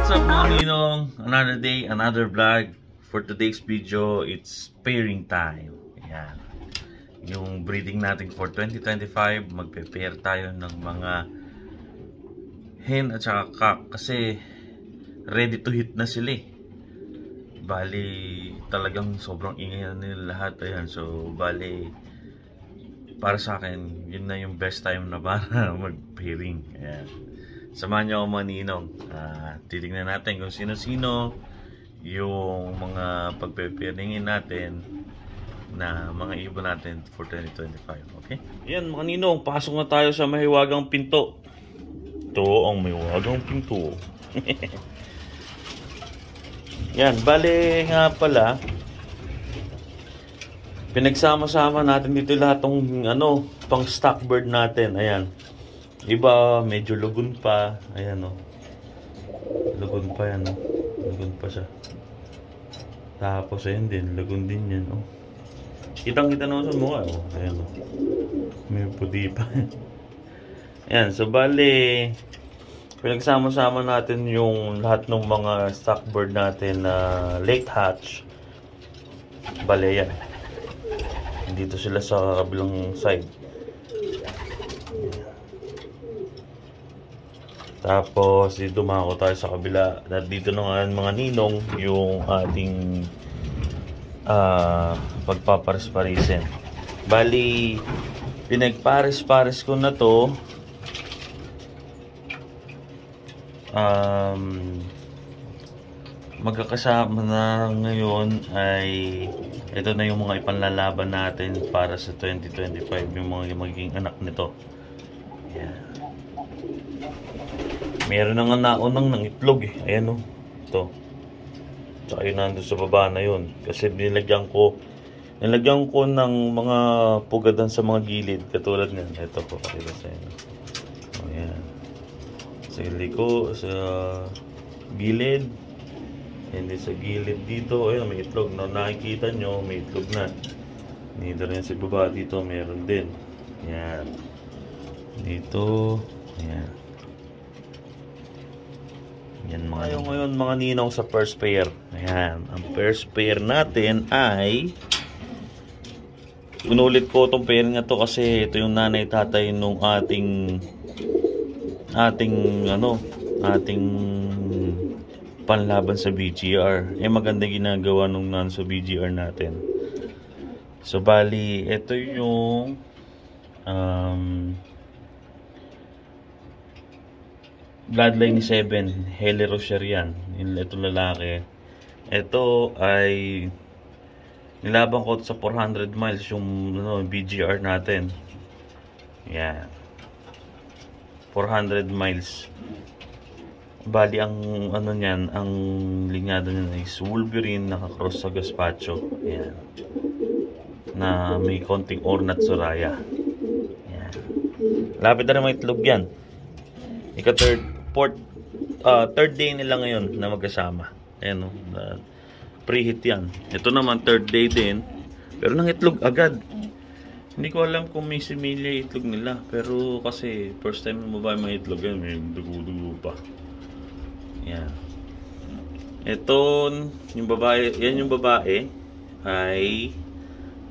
What's up mga ninong? Another day, another vlog. For today's video, it's pairing time. Ayan. Yung breeding natin for 2025, magpe-pair tayo ng mga hen at saka cock. Kasi ready to hit na sila eh. Bali, talagang sobrang ingay na nila lahat. Ayan, so bali, para sa akin, yun na yung best time na para mag-pairing. Ayan. Samahan niyo ako mga ninong. Titignan natin kung sino-sino yung mga pagpe-pairingin natin na mga ibon natin for 2025. Okay? Yan mga ninong, pasok na tayo sa mahiwagang pinto. Ito ang mahiwagang pinto. Yan, bale nga pala, pinagsama-sama natin dito lahat ng pang stock bird natin. Ayan. Iba medyo lugon pa. Ayan o. Lugon pa yan o. Lugon pa siya. Tapos ayun din. Lugon din yan o. Kitang-kita naman sa mukha o. Ayan o. May puti pa. Ayan. So bali, pinagsama-sama natin yung lahat ng mga stock bird natin na late hatch. Bali yan. Dito sila sa kabilang side. Tapos dito dumako tayo sa kabila. Dito naman mga ninong yung ating pagpapares-parisen. Bali, pinagpares-pares ko na to. Magkakasama na ngayon ay ito na yung mga ipanlalaban natin para sa 2025, yung mga magiging anak nito. Yan. Meron na nga naunang ng itlog eh. Ayan o. Ito. Tsaka yun nandun sa baba na yun. Kasi nilagyan ko ng mga pugadan sa mga gilid. Katulad nga. Ito po. Pakita sa inyo. Ayan. Sa liko. Sa gilid. Hindi sa gilid dito. Ayan, may itlog. No, nakikita nyo, may itlog na. Dito rin sa baba. Dito, meron din. Ayan. Dito. Ayan. Yan mga ngayon mga ninong sa first pair. Ayan. Ang first pair natin ay inulit ko itong pair nga to kasi ito yung nanay tatay nung ating panlaban sa BGR. Maganda ginagawa nung sa BGR natin. So bali, ito yung bloodline ni 7, Hele Rocherian. Ito lalaki. Ito ay nilaban ko sa 400 miles yung BGR natin. Yan. 400 miles. Bali ang niyan, ang linyado niyan is Wolverine naka-cross sa Gaspacho. Yan. Na may konting ornat Soraya. Yan. Lapit na rin mga itlog yan. Third day nila ngayon na magkasama. Ayan o. Pre-hit yan. Ito naman third day din. Pero nang itlog agad. Hindi ko alam kung may similya itlog nila. Pero kasi first time na babae may itlog yan. May dugo-dugo pa. Ayan. Ito yung babae. Yan yung babae ay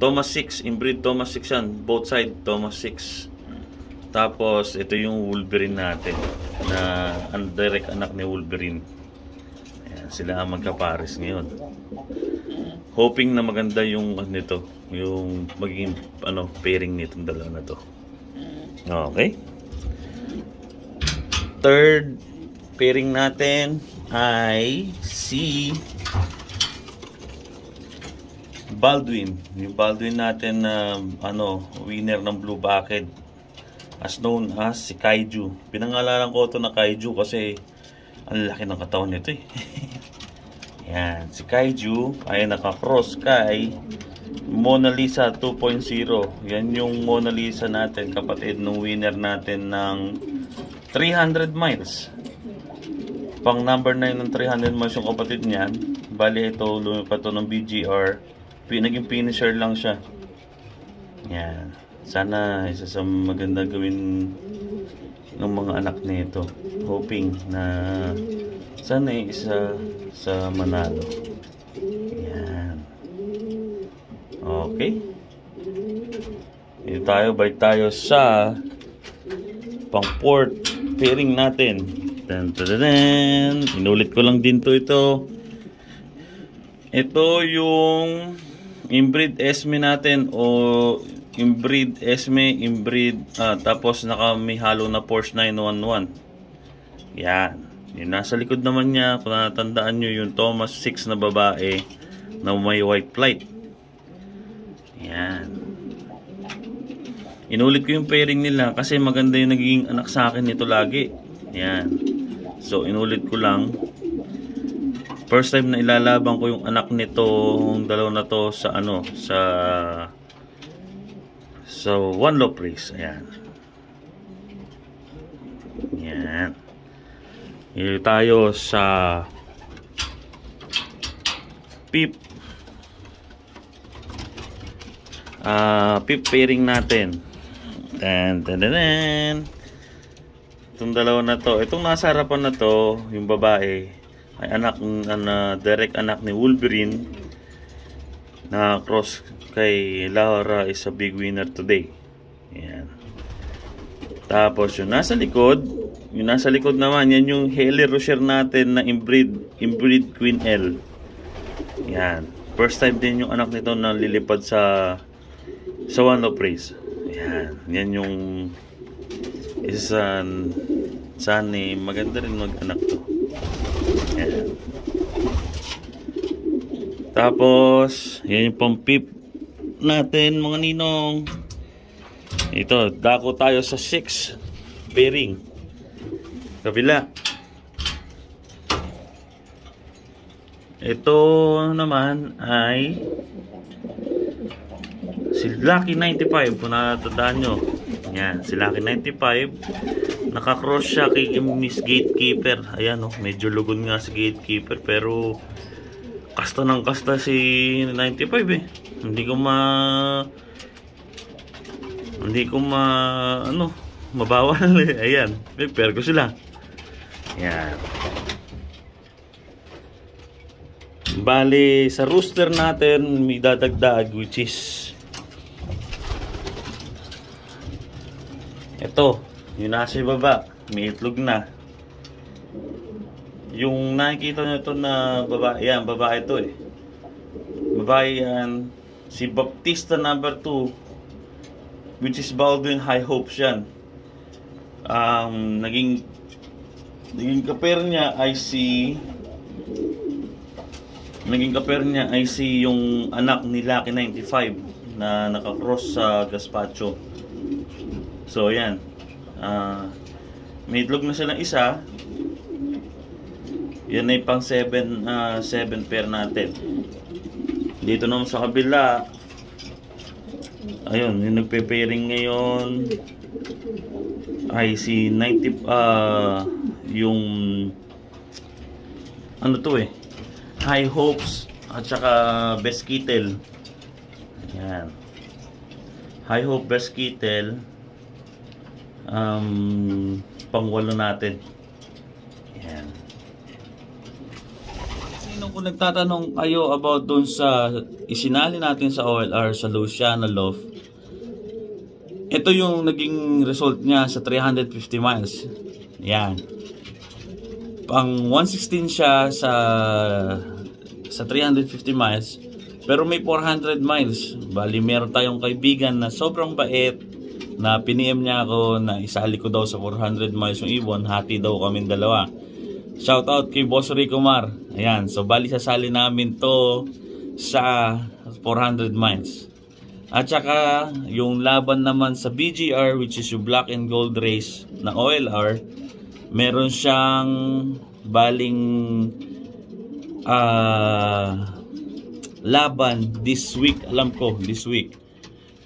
Thomas 6. Inbreed Thomas 6 yan. Both side Thomas 6. Tapos, ito yung Wolverine natin na direct anak ni Wolverine. Ayan, sila ang magkapares ngayon. Hoping na maganda yung nito, yung magiging pairing nitong dalawa na to. Okay. Third pairing natin ay si Baldwin. Yung Baldwin natin na winner ng Blue Bucket. As known as si Kaiju. Pinangalanan ko ito na Kaiju kasi ang laki ng katawan nito eh. Yan, si Kaiju ay naka-cross kay Mona Lisa 2.0. Yan yung Mona Lisa natin, kapatid ng winner natin ng 300 miles. Pang number 9 ng 300 miles yung kapatid niyan. Bali ito, lumipat ito ng BGR. Naging finisher lang siya. Yan. Sana isa sa maganda gawin ng mga anak nito. Hoping na Sana isa sa manalo. Yan. Okay. Dito tayo, balik tayo sa pang port pairing natin. Inulit ko lang din ito. Ito yung inbreed Esme natin, o inbreed Esme, tapos may halo na Porsche 911. Yan. Yung nasa likod naman niya, kung natandaan nyo, yung Thomas 6 na babae na may white flight. Yan. Inulit ko yung pairing nila kasi maganda yung naging anak sa akin nito lagi. Yan. So, inulit ko lang. First time na ilalaban ko yung anak nito, yung dalawa na to sa one low race. Ayan. Yan. Dito tayo sa pip pairing natin. Itong dalawa na to, itong nasa harapan na to, yung babae ay direct anak ni Wolverine na cross kay Laura, is a big winner today. Ayan. Tapos yung nasa likod naman, yan yung Haley Rocher natin na inbreed Queen L. Yan. First time din yung anak nito na lilipad sa one of praise. Yan. Yan yung sana maganda rin mag-anak to. Yan. Tapos yan yung pampip natin, mga ninong. Ito, dako tayo sa 6 pairing. Kabila. Ito naman ay si Lucky 95, kung natatandaan nyo. Yan, si Lucky 95. Nakakross siya kay Miss Gatekeeper. Ayan, medyo lugon nga si Gatekeeper, pero kasta ng kasta si 95 eh. Hindi ko mabawal eh. Ayan, prepare ko sila. Ayan. Bali, sa rooster natin may dadagdag, which is ito, yung nasa baba, may itlog na. Yung nakikita nyo ito na babae, yan, babae ito eh. Babae yan, si Baptista number 2, which is Baldwin High Hopes yan. Naging kapair niya ay si yung anak ni Lucky 95 na nakakross sa Gaspacho. So yan, may itlog na silang isa. Yan ay pang 7 pair natin. Dito naman sa kabila, ayun, yung nagpe-pairing ngayon ay si 90, yung ano to eh, High Hopes at saka Best Kittel. Yan, High Hope, Best Kittel, pang-walo natin. Yan. Kung nagtatanong kayo about dun sa isinali natin sa OLR sa Luciano Loft, ito yung naging result niya sa 350 miles. Yan. Pang 116 siya sa 350 miles, pero may 400 miles. Bali, meron tayong kaibigan na sobrang bait na piniem niya ako na isali ko daw sa 400 miles yung ibon. Hati daw kaming dalawa. Shout out kay Boss Rico Mar. Ayan, so bali sasali namin to sa 400 miles. At saka yung laban naman sa BGR, which is yung Black and Gold Race na OLR, meron siyang baling laban this week. Alam ko, this week.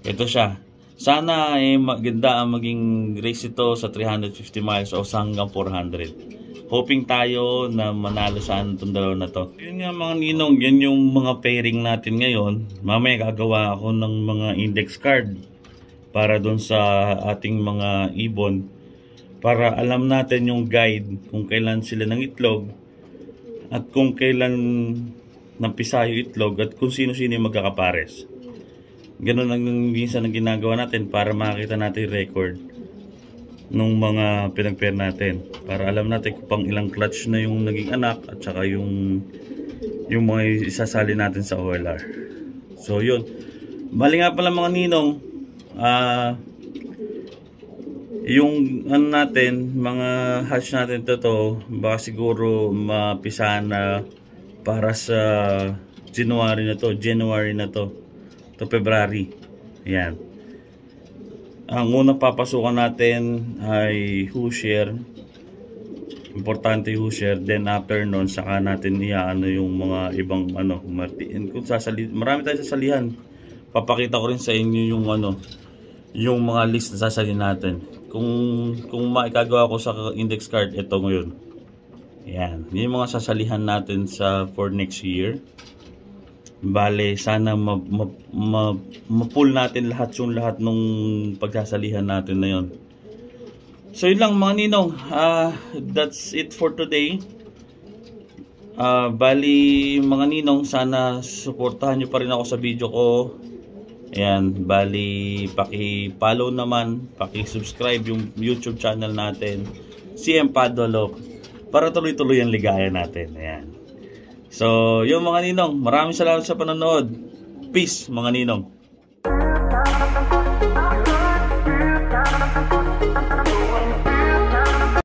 Ito siya. Sana maganda ang maging race ito sa 350 miles o hanggang 400. Hoping tayo na manalo sa itong dalawa na to. Yun nga mga ninong, yan yung mga pairing natin ngayon. Mamaya gagawa ako ng mga index card para dun sa ating mga ibon. Para alam natin yung guide kung kailan sila ng itlog at kung kailan nampisa yung itlog at kung sino-sino yung magkakapares. Ganun ang minsan ang ginagawa natin para makita natin yung record nung mga pinag-pair natin, para alam natin kung pang ilang clutch na yung naging anak at saka yung mga isasali natin sa OLR. So yun, bali nga pala mga ninong, yung ano natin, mga hatch natin to baka siguro mapisahan na para sa January na to February. Ayan. Ang unang papasukan natin ay Hoosier. Importante Hoosier. Then after nun, saka natin iaano yung mga ibang Martin. Kung marami tayong sasalihan. Papakita ko rin sa inyo yung yung mga list na sasalihan natin. Kung maikagawa ko sa index card, ito ngayon. Ayan. Yung mga sasalihan natin for next year. Bale, sana ma-pull natin lahat nung pagsasalihan natin na yon. So yun lang mga ninong, that's it for today. Bali mga ninong, sana suportahan nyo pa rin ako sa video ko. Ayan, bali paki-follow naman, paki-subscribe yung YouTube channel natin, CM Padolo, para tuloy-tuloy ang ligaya natin. Ayan. So, yung mga ninong, maraming salamat sa panonood. Peace mga ninong.